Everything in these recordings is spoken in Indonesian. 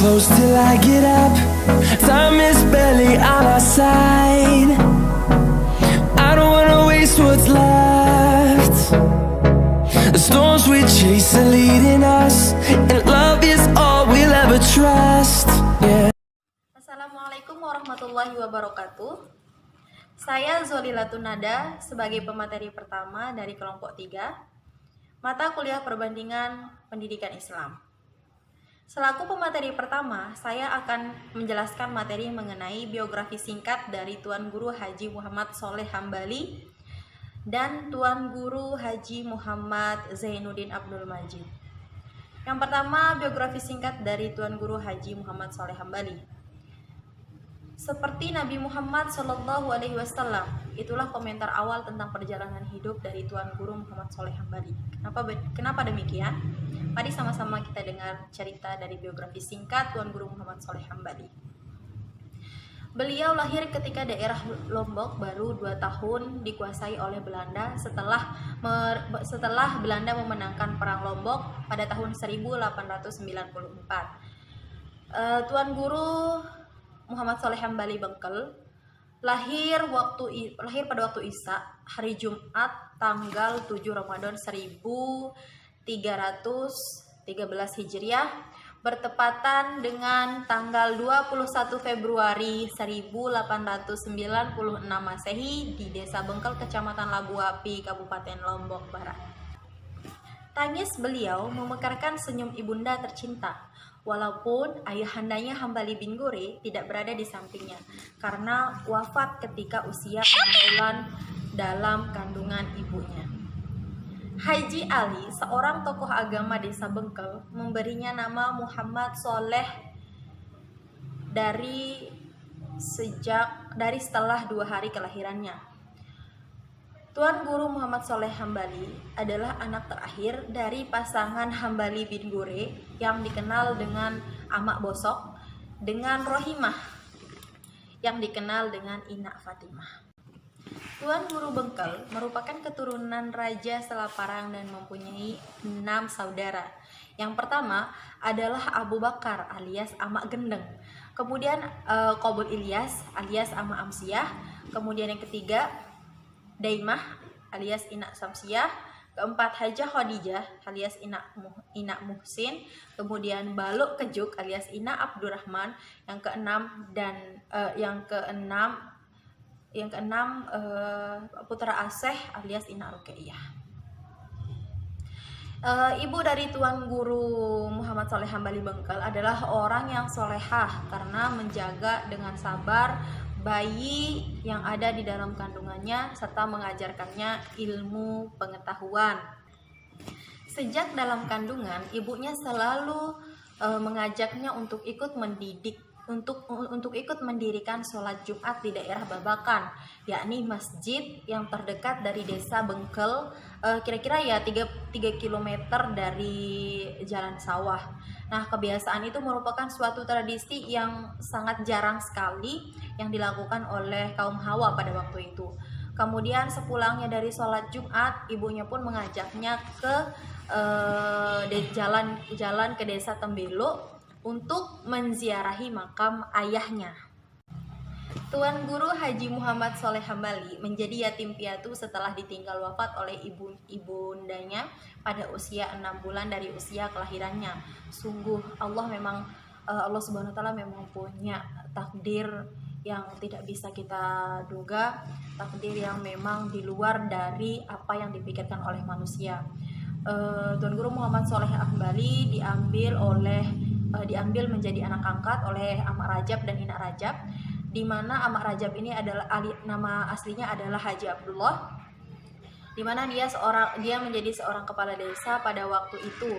close till I get up. Time is barely on our side. I don't wanna waste what's left. The storms we chase are leading us, and love is all we'll ever trust. Yeah. Assalamualaikum warahmatullahi wabarakatuh. Saya Zolilatun Nada sebagai pemateri pertama dari kelompok 3 mata kuliah perbandingan pendidikan Islam. Selaku pemateri pertama, saya akan menjelaskan materi mengenai biografi singkat dari Tuan Guru Haji Muhammad Sholeh Hambali dan Tuan Guru Haji Muhammad Zainuddin Abdul Majid. Yang pertama, biografi singkat dari Tuan Guru Haji Muhammad Sholeh Hambali. Seperti Nabi Muhammad SAW, itulah komentar awal tentang perjalanan hidup dari Tuan Guru Muhammad Sholeh Hambali. Kenapa demikian? Mari sama-sama kita dengar cerita dari biografi singkat Tuan Guru Muhammad Sholeh Hambali. Beliau lahir ketika daerah Lombok baru 2 tahun dikuasai oleh Belanda setelah Belanda memenangkan Perang Lombok pada tahun 1894. Tuan Guru Muhammad Sholeh Hambali Bengkel lahir pada waktu Isya hari Jumat tanggal 7 Ramadan 1313 Hijriah bertepatan dengan tanggal 21 Februari 1896 Masehi di Desa Bengkel, Kecamatan Labu Api, Kabupaten Lombok Barat. Tangis beliau memekarkan senyum ibunda tercinta, walaupun ayahandanya Hambali bin Gore tidak berada di sampingnya karena wafat ketika usia 6 bulan dalam kandungan ibunya. Haji Ali, seorang tokoh agama Desa Bengkel, memberinya nama Muhammad Sholeh dari setelah 2 hari kelahirannya. Tuan Guru Muhammad Sholeh Hambali adalah anak terakhir dari pasangan Hambali bin Gore yang dikenal dengan Amak Bosok dengan Rohimah yang dikenal dengan Inak Fatimah. Tuan Guru Bengkel merupakan keturunan Raja Selaparang dan mempunyai 6 saudara. Yang pertama adalah Abu Bakar alias Amak Gendeng, kemudian Qobul Ilyas alias Amak Amsiyah, kemudian yang ketiga Daimah alias Inak Samsiah, keempat Hajah Khadijah alias Inak Muhsin, kemudian Baluk Kejuk alias Inak Abdurrahman, yang keenam Putra Aseh alias Inak Ruqayyah. Ibu dari Tuan Guru Muhammad Sholeh Hambali Bengkel adalah orang yang solehah karena menjaga dengan sabar bayi yang ada di dalam kandungannya serta mengajarkannya ilmu pengetahuan. Sejak dalam kandungan, ibunya selalu mengajaknya untuk ikut mendirikan sholat Jumat di daerah Babakan, yakni masjid yang terdekat dari Desa Bengkel, kira-kira ya 3 km dari jalan sawah. Nah, kebiasaan itu merupakan suatu tradisi yang sangat jarang sekali yang dilakukan oleh kaum Hawa pada waktu itu. Kemudian sepulangnya dari sholat Jumat, ibunya pun mengajaknya ke jalan ke Desa Tembelo untuk menziarahi makam ayahnya. Tuan Guru Haji Muhammad Sholeh Hambali menjadi yatim piatu setelah ditinggal wafat oleh ibundanya pada usia 6 bulan dari usia kelahirannya. Sungguh Allah Subhanahu wa taala memang punya takdir yang tidak bisa kita duga, takdir yang memang di luar dari apa yang dipikirkan oleh manusia. Tuan Guru Muhammad Sholeh Hambali diambil menjadi anak angkat oleh Amak Rajab dan Inak Rajab, di mana Amak Rajab ini adalah nama aslinya adalah Haji Abdullah, di mana dia menjadi seorang kepala desa pada waktu itu.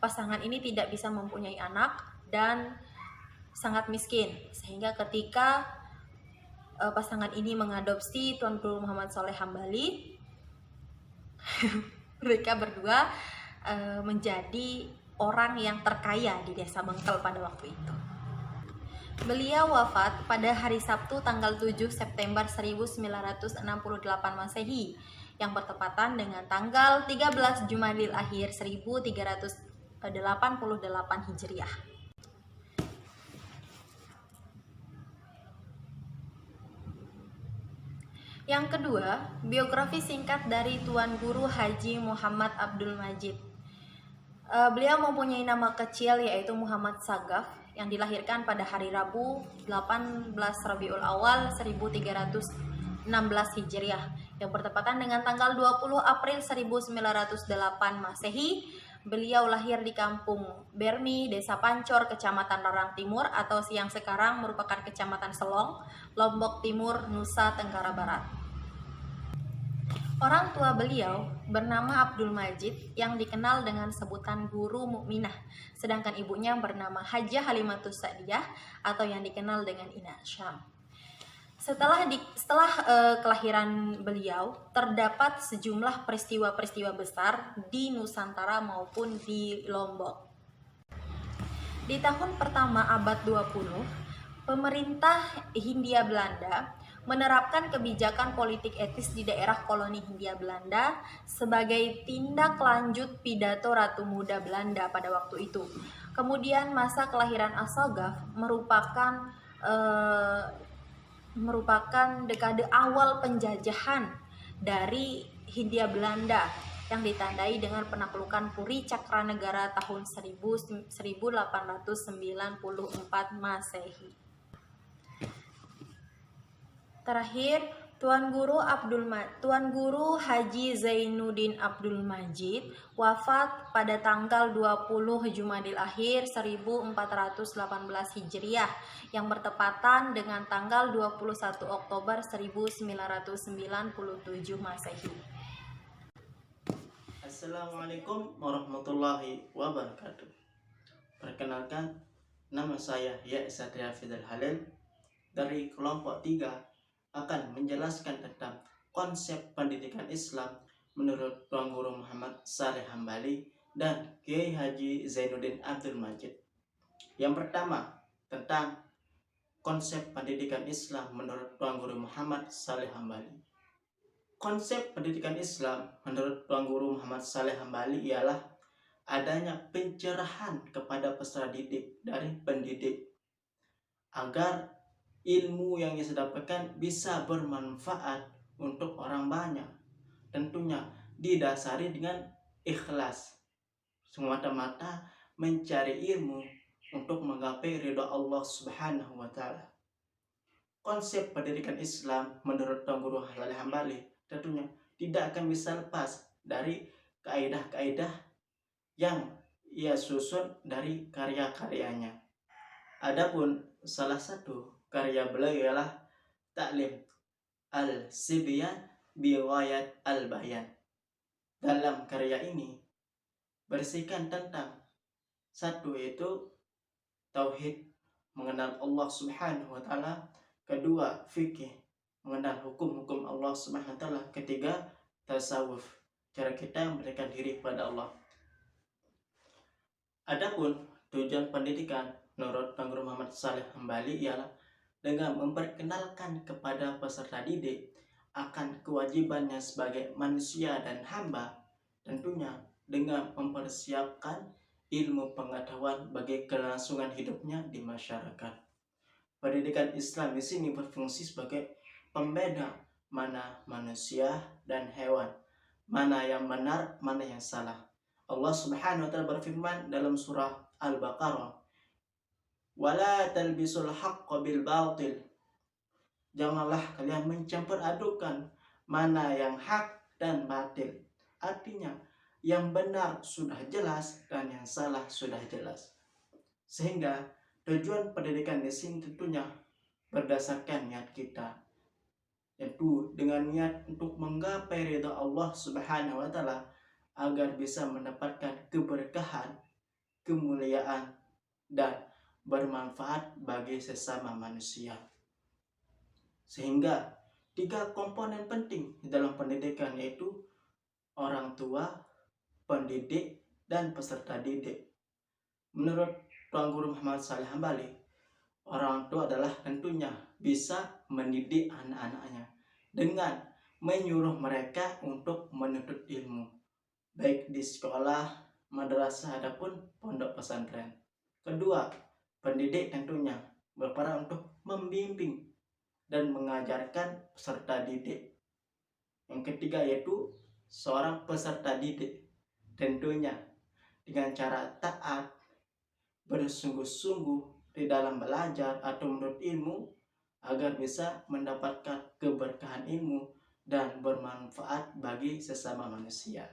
Pasangan ini tidak bisa mempunyai anak dan sangat miskin, sehingga ketika pasangan ini mengadopsi Tuan Guru Muhammad Sholeh Hambali, mereka berdua menjadi orang yang terkaya di Desa Bengkel pada waktu itu. Beliau wafat pada hari Sabtu tanggal 7 September 1968 Masehi yang bertepatan dengan tanggal 13 Jumadil Akhir 1442 88 Hijriah. Yang kedua, biografi singkat dari Tuan Guru Haji Muhammad Abdul Majid. Beliau mempunyai nama kecil yaitu Muhammad Sagaf yang dilahirkan pada hari Rabu 18 Rabiul Awal 1316 Hijriah yang bertepatan dengan tanggal 20 April 1908 Masehi. Beliau lahir di kampung Bermi, Desa Pancor, Kecamatan Larang Timur atau yang sekarang merupakan Kecamatan Selong, Lombok Timur, Nusa Tenggara Barat. Orang tua beliau bernama Abdul Majid yang dikenal dengan sebutan Guru Mukminah, sedangkan ibunya bernama Hajah Halimatus Sa'diyah atau yang dikenal dengan Ina Syam. Setelah kelahiran beliau, terdapat sejumlah peristiwa-peristiwa besar di Nusantara maupun di Lombok. Di tahun pertama abad 20, pemerintah Hindia Belanda menerapkan kebijakan politik etis di daerah koloni Hindia Belanda sebagai tindak lanjut pidato Ratu Muda Belanda pada waktu itu. Kemudian masa kelahiran As-Saggaf merupakan dekade awal penjajahan dari Hindia Belanda yang ditandai dengan penaklukan Puri Cakranegara tahun 1894 Masehi. Terakhir, Tuan Guru Haji Zainuddin Abdul Majid wafat pada tanggal 20 Jumadil Akhir 1418 Hijriah yang bertepatan dengan tanggal 21 Oktober 1997 Masehi. Assalamualaikum warahmatullahi wabarakatuh. Perkenalkan, nama saya Satria Fidel Halil dari kelompok 3 akan menjelaskan tentang konsep pendidikan Islam menurut Tuan Guru Muhammad Saleh Hambali dan Kiai Haji Zainuddin Abdul Majid. Yang pertama, tentang konsep pendidikan Islam menurut Tuan Guru Muhammad Saleh Hambali. Konsep pendidikan Islam menurut Tuan Guru Muhammad Saleh Hambali ialah adanya pencerahan kepada peserta didik dari pendidik agar ilmu yang ia dapatkan bisa bermanfaat untuk orang banyak. Tentunya didasari dengan ikhlas, semata-mata mencari ilmu untuk menggapai ridha Allah Subhanahu wa Ta'ala. Konsep pendidikan Islam menurut Tuan Guru Saleh Hambali tentunya tidak akan bisa lepas dari kaidah-kaidah yang ia susun dari karya-karyanya. Adapun salah satu karya beliau ialah Ta'lim Al-Sibyan Bighayat Al-Bayan. Dalam karya ini berisikan tentang satu yaitu tauhid, mengenal Allah Subhanahu wa Ta'ala. Kedua, fikih, mengenal hukum-hukum Allah Subhanahu wa Ta'ala. Ketiga, tasawuf, cara kita memberikan diri kepada Allah. Adapun tujuan pendidikan menurut Tuan Guru Muhammad Saleh Hambali ialah dengan memperkenalkan kepada peserta didik akan kewajibannya sebagai manusia dan hamba, tentunya dengan mempersiapkan ilmu pengetahuan bagi kelangsungan hidupnya di masyarakat. Pendidikan Islam di sini berfungsi sebagai pembeda mana manusia dan hewan, mana yang benar, mana yang salah. Allah Subhanahu wa Ta'ala berfirman dalam surah Al-Baqarah, "Wala talbisul haqqa bil batil." Janganlah kalian mencampur adukan mana yang hak dan batil. Artinya, yang benar sudah jelas dan yang salah sudah jelas. Sehingga tujuan pendidikan di sini tentunya berdasarkan niat kita, yaitu dengan niat untuk menggapai ridha Allah Subhanahu wa Ta'ala agar bisa mendapatkan keberkahan, kemuliaan, dan bermanfaat bagi sesama manusia. Sehingga 3 komponen penting di dalam pendidikan yaitu orang tua, pendidik, dan peserta didik. Menurut Tuan Guru Muhammad Saleh Hambali, orang tua adalah tentunya bisa mendidik anak-anaknya dengan menyuruh mereka untuk menuntut ilmu, baik di sekolah madrasah adapun pondok pesantren. Kedua, pendidik tentunya berperan untuk membimbing dan mengajarkan peserta didik. Yang ketiga yaitu seorang peserta didik tentunya dengan cara taat, bersungguh-sungguh di dalam belajar atau menuntut ilmu agar bisa mendapatkan keberkahan ilmu dan bermanfaat bagi sesama manusia.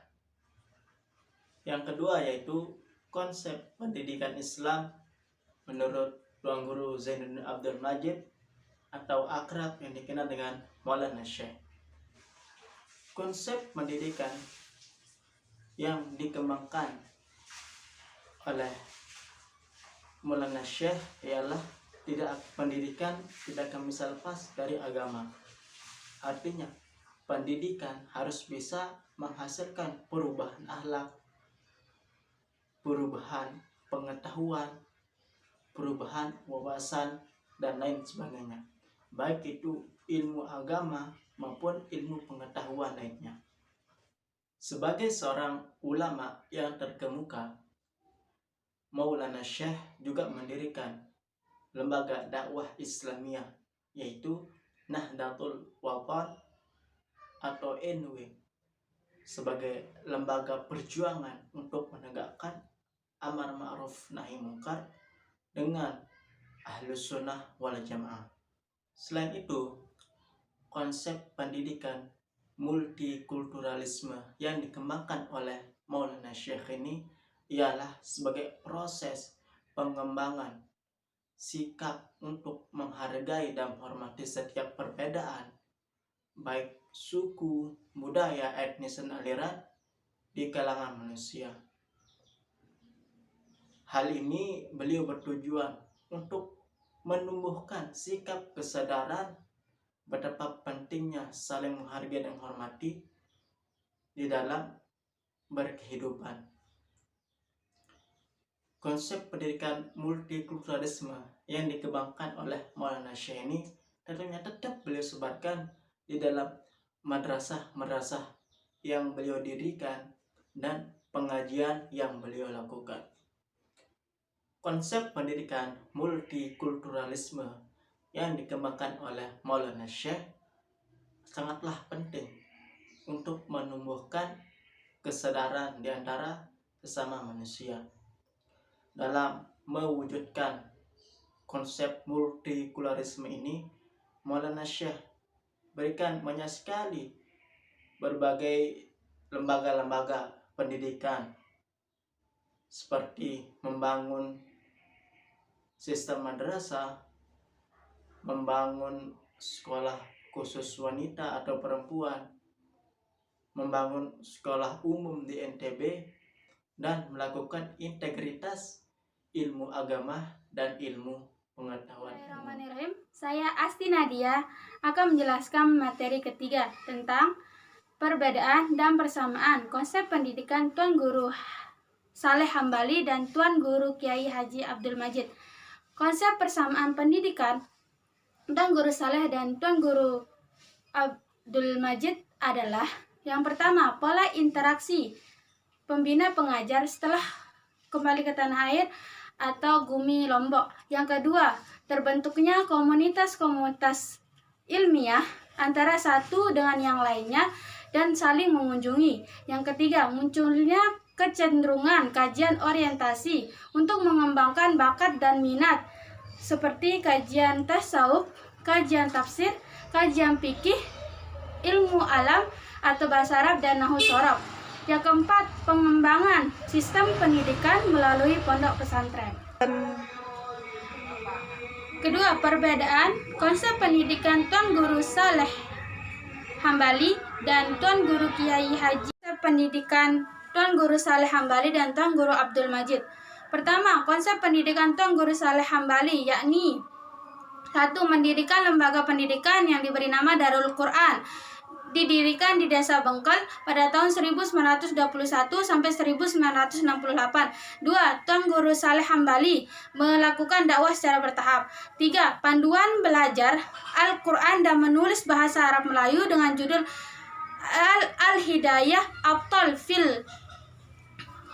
Yang kedua yaitu konsep pendidikan Islam menurut Tuan Guru Zainuddin Abdul Majid atau akrab yang dikenal dengan Maulana Syekh. Konsep pendidikan yang dikembangkan oleh Maulana Syekh ialah pendidikan tidak akan bisa lepas dari agama. Artinya, pendidikan harus bisa menghasilkan perubahan akhlak, perubahan pengetahuan, perubahan wawasan, dan lain sebagainya. Baik itu ilmu agama maupun ilmu pengetahuan lainnya. Sebagai seorang ulama yang terkemuka, Maulana Syekh juga mendirikan lembaga dakwah Islamiyah yaitu Nahdlatul Wathon atau NW sebagai lembaga perjuangan untuk menegakkan amar ma'ruf nahi munkar dengan Ahlus Sunnah wal Jamaah. Selain itu, konsep pendidikan multikulturalisme yang dikembangkan oleh Maulana Syekh ini ialah sebagai proses pengembangan sikap untuk menghargai dan menghormati setiap perbedaan, baik suku, budaya, etnis, dan aliran di kalangan manusia. Hal ini beliau bertujuan untuk menumbuhkan sikap kesadaran betapa pentingnya saling menghargai dan menghormati di dalam berkehidupan. Konsep pendidikan multikulturalisme yang dikembangkan oleh Maulana Syekh ini tentunya tetap beliau sebarkan di dalam madrasah-madrasah yang beliau dirikan dan pengajian yang beliau lakukan. Konsep pendidikan multikulturalisme yang dikembangkan oleh Maulana Syekh sangatlah penting untuk menumbuhkan kesadaran di antara sesama manusia. Dalam mewujudkan konsep multikulturalisme ini, Maulana Syekh berikan banyak sekali berbagai lembaga-lembaga pendidikan seperti membangun sistem madrasah, membangun sekolah khusus wanita atau perempuan, membangun sekolah umum di NTB, dan melakukan integritas ilmu agama dan ilmu pengetahuan. Bismillahirrahmanirrahim. Saya Asti Nadia akan menjelaskan materi ketiga tentang perbedaan dan persamaan konsep pendidikan Tuan Guru Saleh Hambali dan Tuan Guru Kiai Haji Abdul Majid. Konsep persamaan pendidikan Tuan Guru Saleh dan Tuan Guru Abdul Majid adalah yang pertama, pola interaksi pembina pengajar setelah kembali ke tanah air atau Gumi Lombok. Yang kedua, terbentuknya komunitas-komunitas ilmiah antara satu dengan yang lainnya dan saling mengunjungi. Yang ketiga, munculnya kecenderungan kajian orientasi untuk mengembangkan bakat dan minat seperti kajian tasawuf, kajian tafsir, kajian fikih, ilmu alam atau bahasa Arab dan nahwu shorof. Yang keempat, pengembangan sistem pendidikan melalui pondok pesantren. Kedua, perbedaan konsep pendidikan Tuan Guru Saleh Hambali dan Tuan Guru Kiai Haji. Pendidikan Tuan Guru Saleh Hambali dan Tuan Guru Abdul Majid. Pertama, konsep pendidikan Tuan Guru Saleh Hambali yakni 1. Mendirikan lembaga pendidikan yang diberi nama Darul Quran, didirikan di Desa Bengkel pada tahun 1921 sampai 1968. 2. Tuan Guru Saleh Hambali melakukan dakwah secara bertahap. 3. Panduan belajar Al-Quran dan menulis bahasa Arab Melayu dengan judul Al-Hidayah Abtal fil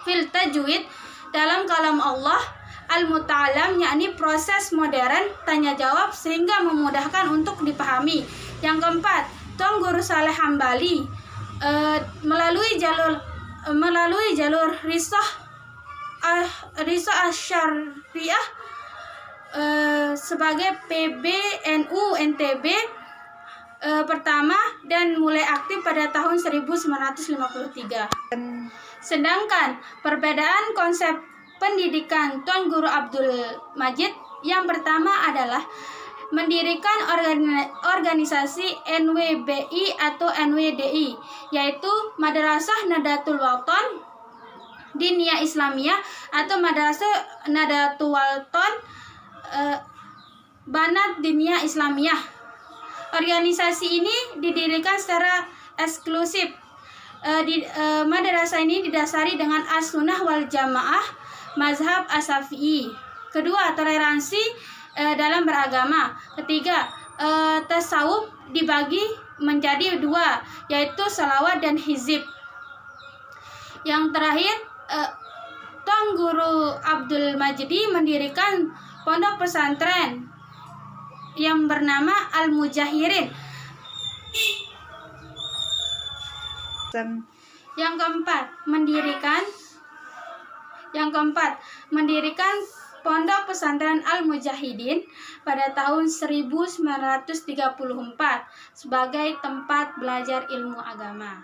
fil tajwid dalam kalam Allah al-muta'alam, yakni proses modern tanya jawab sehingga memudahkan untuk dipahami. Yang keempat, Tuan Guru Saleh Hambali melalui jalur risah asyariah sebagai PBNU NTB pertama dan mulai aktif pada tahun 1953. Sedangkan perbedaan konsep pendidikan Tuan Guru Abdul Majid yang pertama adalah mendirikan organisasi NWBI atau NWDI, yaitu Madrasah Nadatul Wathon Diniyah Islamiyah atau Madrasah Nadatul Wathon Banat Diniyah Islamiyah. Organisasi ini didirikan secara eksklusif. Madrasah ini didasari dengan as-sunnah wal jamaah mazhab as-syafi'i. Kedua, toleransi dalam beragama. Ketiga, tasawuf dibagi menjadi dua, yaitu salawat dan hizib. Yang terakhir, Tuan Guru Abdul Majidi mendirikan pondok pesantren yang bernama Al-Mujahirin. Yang keempat, mendirikan Pondok Pesantren Al-Mujahidin pada tahun 1934 sebagai tempat belajar ilmu agama.